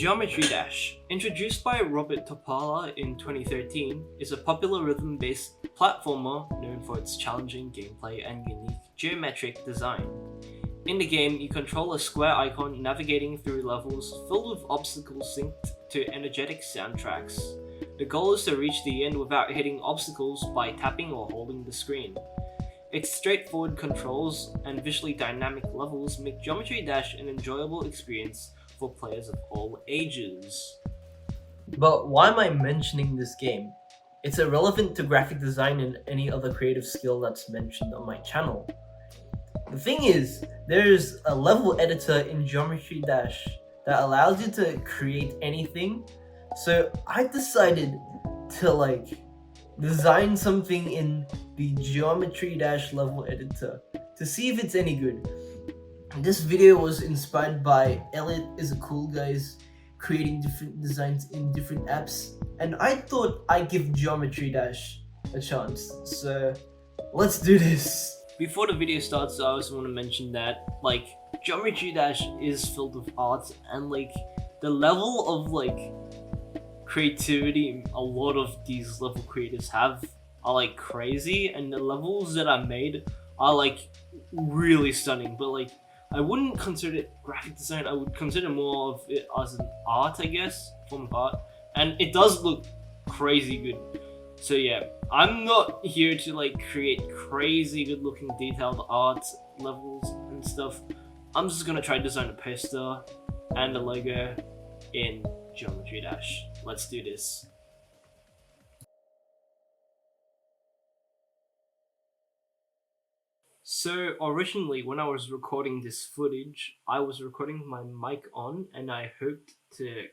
Geometry Dash, introduced by RobTop in 2013, is a popular rhythm-based platformer known for its challenging gameplay and unique geometric design. In the game, you control a square icon navigating through levels filled with obstacles synced to energetic soundtracks. The goal is to reach the end without hitting obstacles by tapping or holding the screen. Its straightforward controls and visually dynamic levels make Geometry Dash an enjoyable experience for players of all ages. But why am I mentioning this game? It's irrelevant to graphic design and any other creative skill that's mentioned on my channel. The thing is, there's a level editor in Geometry Dash that allows you to create anything, so I decided to design something in the Geometry Dash level editor to see if it's any good. This video was inspired by Elliot is a cool guy's creating different designs in different apps, and I thought I'd give Geometry Dash a chance, so let's do this. Before the video starts, I also want to mention that Geometry Dash is filled with art, and the level of creativity a lot of these level creators have are crazy, and the levels that are made are really stunning, but I wouldn't consider it graphic design. I would consider more of it as an art, I guess, form of art, and it does look crazy good. So yeah, I'm not here to create crazy good looking detailed art levels and stuff. I'm just gonna try to design a poster and a logo in Geometry Dash. Let's do this. So originally, when I was recording this footage, I was recording my mic on, and I hoped to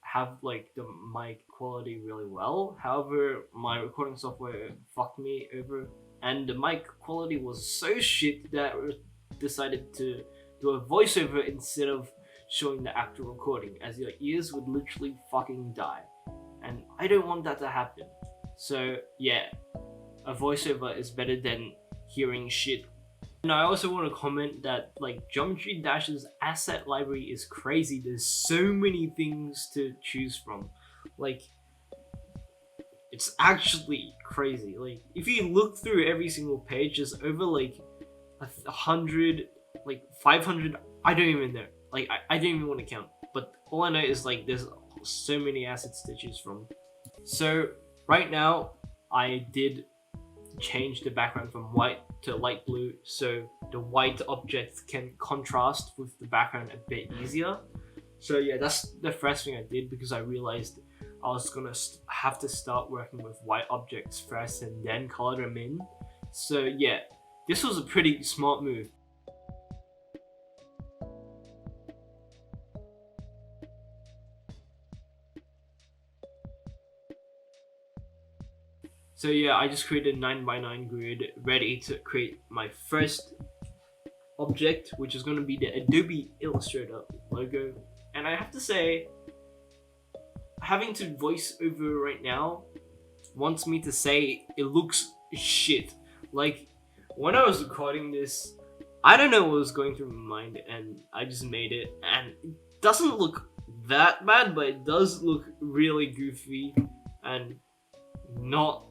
have the mic quality really well. However, my recording software fucked me over, and the mic quality was so shit that I decided to do a voiceover instead of showing the actual recording, as your ears would literally fucking die, and I don't want that to happen. So yeah, a voiceover is better than hearing shit. And I also want to comment that Geometry Dash's asset library is crazy. There's so many things to choose from. It's actually crazy. If you look through every single page, there's over 100, 500, I don't even know. I don't even want to count. But all I know is there's so many assets to choose from. So right now, I did change the background from white to light blue, so the white objects can contrast with the background a bit easier. So yeah, that's the first thing I did, because I realized I was gonna have to start working with white objects first and then color them in. So yeah, this was a pretty smart move. So yeah, I just created a 9x9 grid ready to create my first object, which is going to be the Adobe Illustrator logo. And I have to say, having to voice over right now wants me to say it looks shit. When I was recording this, I don't know what was going through my mind, and I just made it, and it doesn't look that bad, but it does look really goofy and not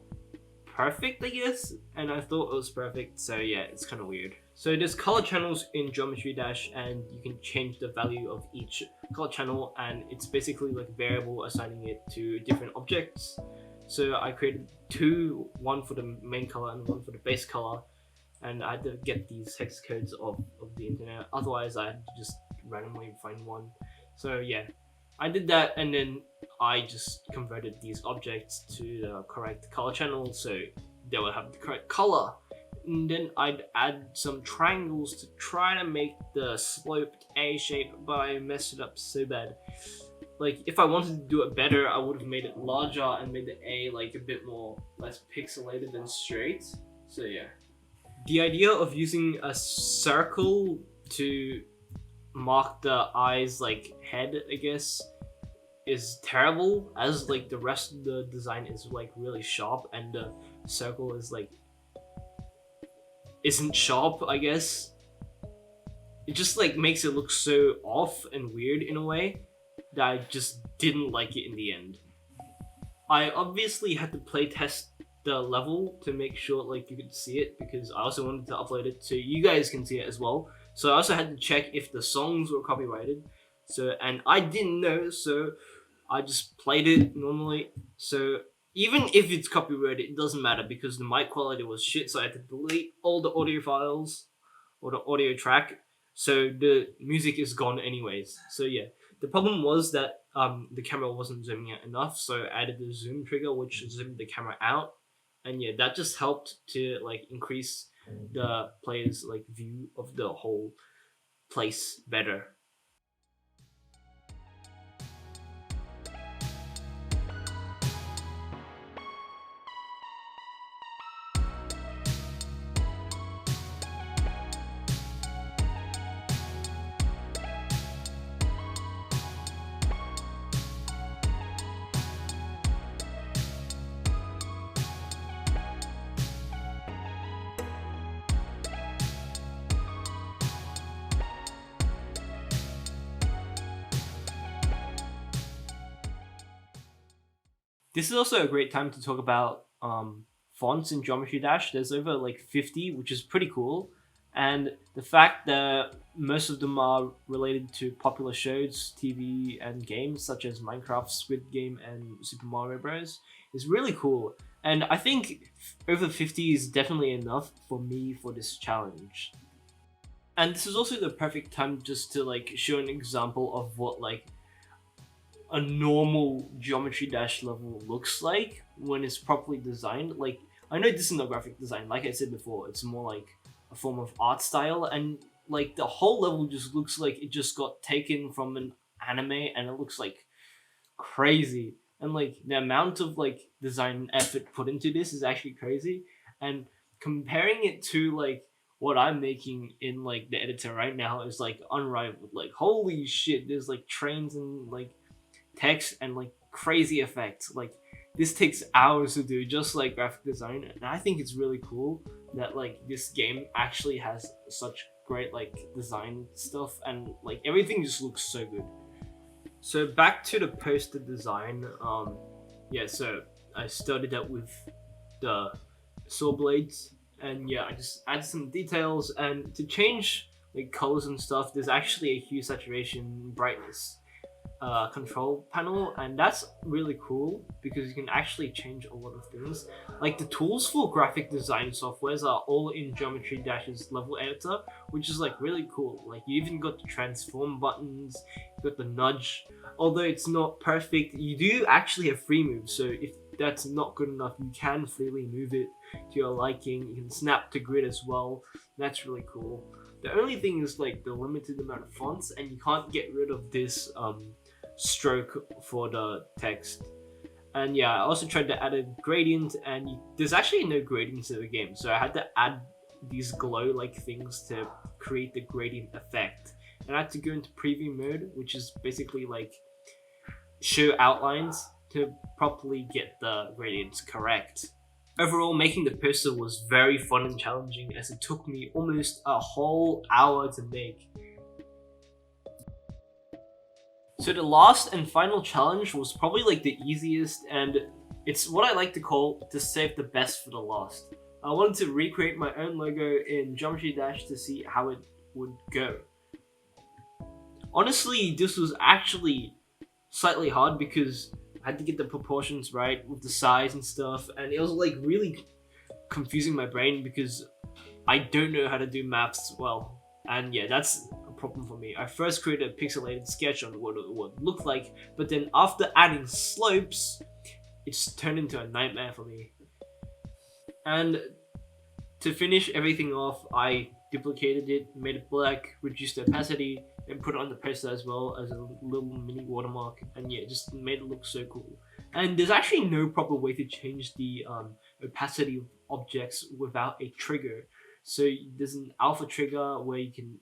perfect, I guess, and I thought it was perfect, so yeah, it's kind of weird. So there's color channels in Geometry Dash, and you can change the value of each color channel, and it's basically a variable assigning it to different objects. So I created two, one for the main color and one for the base color, and I had to get these hex codes of the internet, otherwise I had to just randomly find one. So yeah, I did that, and then I just converted these objects to the correct color channel, so they will have the correct color. And then I'd add some triangles to try to make the sloped A shape, but I messed it up so bad. If I wanted to do it better, I would have made it larger and made the A a bit less pixelated and straight. So yeah. The idea of using a circle to mark the eye's head, I guess, is terrible, as the rest of the design is really sharp, and the circle is isn't sharp, I guess. It just makes it look so off and weird in a way. that I just didn't like it in the end. I obviously had to play test the level to make sure like you could see it, because I also wanted to upload it so you guys can see it as well. So I also had to check if the songs were copyrighted. So, and I didn't know, so I just played it normally. So even if it's copyrighted, it doesn't matter because the mic quality was shit. So I had to delete all the audio files or the audio track. So the music is gone anyways. So yeah, the problem was that the camera wasn't zooming out enough. So I added the zoom trigger, which zoomed the camera out, and yeah, that just helped to like increase the player's like view of the whole place better. This is also a great time to talk about fonts in Geometry Dash. There's over like 50, which is pretty cool. And the fact that most of them are related to popular shows, TV, and games such as Minecraft, Squid Game, and Super Mario Bros. is really cool. And I think over 50 is definitely enough for me for this challenge. And this is also the perfect time just to like show an example of what like a normal Geometry Dash level looks like when it's properly designed. Like, I know this is not graphic design, like I said before, it's more like a form of art style, and like the whole level just looks like it just got taken from an anime, and it looks like crazy. And like the amount of like design effort put into this is actually crazy. And comparing it to like what I'm making in like the editor right now is like unrivaled. Like holy shit, there's like trains and like text and like crazy effects. Like this takes hours to do, just like graphic design, and I think it's really cool that like this game actually has such great like design stuff, and like everything just looks so good. So back to the poster design. Yeah, so I started out with the sawblades, and yeah, I just added some details, and to change like colors and stuff, there's actually a hue, saturation, brightness control panel, and that's really cool because you can actually change a lot of things. Like the tools for graphic design softwares are all in Geometry Dash's level editor, which is like really cool. Like you even got the transform buttons, you got the nudge. Although it's not perfect, you do actually have free moves, so if that's not good enough, you can freely move it to your liking. You can snap to grid as well. That's really cool. The only thing is like the limited amount of fonts, and you can't get rid of this stroke for the text. And yeah, I also tried to add a gradient, and there's actually no gradients in the game, so I had to add these glow like things to create the gradient effect. And I had to go into preview mode, which is basically like show outlines to properly get the gradients correct. Overall, making the poster was very fun and challenging, as it took me almost a whole hour to make. So the last and final challenge was probably like the easiest, and it's what I like to call to save the best for the last. I wanted to recreate my own logo in Geometry Dash to see how it would go. Honestly, this was actually slightly hard because I had to get the proportions right with the size and stuff, and it was like really confusing my brain because I don't know how to do maths well. And yeah, that's a problem for me. I first created a pixelated sketch on what it would look like, but then after adding slopes, it's turned into a nightmare for me. And to finish everything off, I duplicated it, made it black, reduced the opacity, and put it on the poster as well as a little mini watermark. And yeah, just made it look so cool. And there's actually no proper way to change the opacity of objects without a trigger. So there's an alpha trigger where you can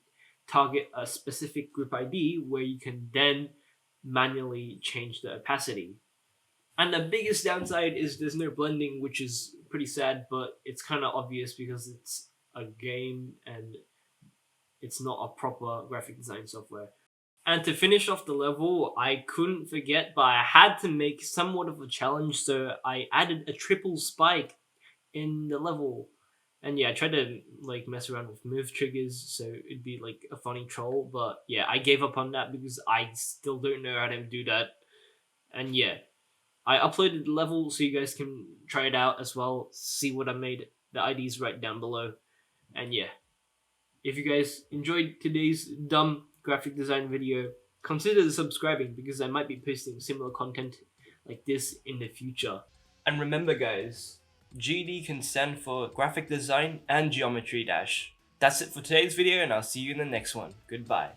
target a specific group ID where you can then manually change the opacity. And the biggest downside is there's no blending, which is pretty sad, but it's kind of obvious because it's a game and it's not a proper graphic design software. And to finish off the level, I couldn't forget, but I had to make somewhat of a challenge, so I added a triple spike in the level. And yeah, I tried to like mess around with move triggers so it'd be like a funny troll, but yeah, I gave up on that because I still don't know how to do that. And yeah, I uploaded the level so you guys can try it out as well, see what I made. The ID's right down below. And yeah, if you guys enjoyed today's dumb graphic design video, consider subscribing because I might be posting similar content like this in the future. And remember guys, GD can stand for Graphic Design and Geometry Dash. That's it for today's video and I'll see you in the next one. Goodbye.